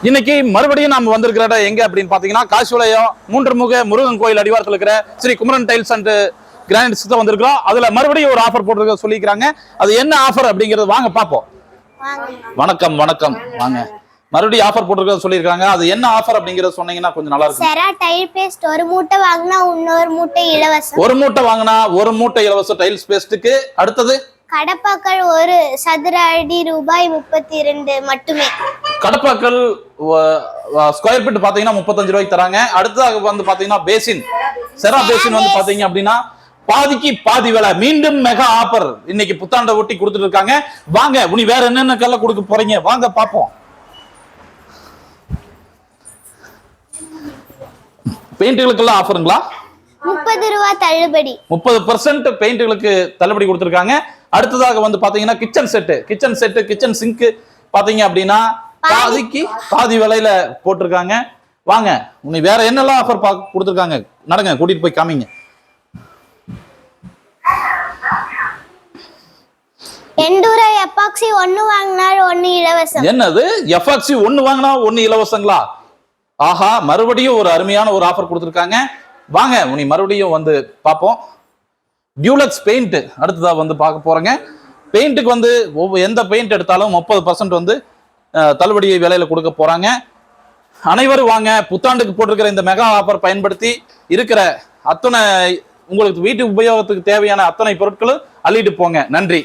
இன்னைக்கு மறுபடியும் நாம வந்திருக்கிற இடம் எங்க அப்படின்னு பாத்தீங்கன்னா காசிவளையம் மூன்றுமுக முருகன் கோயில் அடிவாரத்தில் இருக்கிற Sri Kumaran tiles and granites தான் வந்திருக்கிறோம். அதுல மறுபடியும் ஒரு ஆஃபர் போட்டு சொல்லிக்கிறாங்க. அது என்ன ஆஃபர் அப்படிங்கறது வாங்க பாப்போம். வணக்கம் வணக்கம் வாங்க. மறுபடியும் ஆஃபர் போட்டுருக்க சொல்லியிருக்காங்க. அது என்ன ஆஃபர் அப்படிங்கறத சொன்னீங்கன்னா கொஞ்சம் நல்லா இருக்கும். செரா டைல் பேஸ்ட் ஒரு மூட்டை வாங்கினா இன்னொரு மூட்டை இலவசம். ஒரு மூட்டை வாங்கினா ஒரு மூட்டை இலவசம் டைல்ஸ் பேஸ்ட்டுக்கு. அடுத்தது கடப்பாக்கள் ஒரு சதுர அடி ரூபாய் 32 மட்டுமே. கடப்பாக்கள் ஸ்கொயர் ஃபீட் பாத்தீங்கன்னா 35 ரூபாய்க்கு தராங்க. அடுத்ததாக வந்து பாத்தீங்கன்னா பேசின் செரா பேசின் வந்து பாத்தீங்க அப்படின்னா பாதிக்கு பாதி விலை. மீண்டும் மெகா ஆஃபர் இன்னைக்கு புத்தாண்டை ஒட்டி கொடுத்துட்டு இருக்காங்க. வாங்க உனி வேற என்னென்ன கல்ல கொடுக்க போறீங்க வாங்க பாப்போம். பெயிண்ட்களுக்கெல்லாம் ஆஃபருங்களா? 30 ரூபாய் தள்ளுபடி. 30% பெயிண்ட்களுக்கு தள்ளுபடி கொடுத்திருக்காங்க. அடுத்ததாக வந்து பாத்தீங்கன்னா கிச்சன் செட்டு கிச்சன் சிங்க் பாத்தீங்க அப்படின்னா பாதிக்கு பாதி விலையில போட்டிருக்காங்க. வாங்க உன்னை வேற என்னெல்லாம் ஆஃபர் கொடுத்திருக்காங்க நடங்க கூட்டிட்டு போய் காமிங்க. எண்டூரா எபாக்சி 1 வாங்கினால் 1 இலவசம். என்னது எபாக்சி 1 வாங்கினா 1 இலவசங்களா? ஆஹா, மறுபடியும் ஒரு அருமையான ஒரு ஆஃபர் கொடுத்திருக்காங்க. வாங்க உனி மறுபடியும் வந்து பார்ப்போம். டியூலக்ஸ் பெயிண்ட் அடுத்ததா வந்து பார்க்க போறேங்க. பெயிண்ட்டுக்கு வந்து எந்த பெயிண்ட் எடுத்தாலும் 30% வந்து தள்ளுபடி விலையில கொடுக்க போறாங்க. அனைவரும் வாங்க புத்தாண்டுக்கு போட்டிருக்கிற இந்த மெகா ஆஃபர் பயன்படுத்தி இருக்கிற அத்தனை உங்களுக்கு வீட்டு உபயோகத்துக்கு தேவையான அத்தனை பொருட்களும் அள்ளிட்டு போங்க. நன்றி.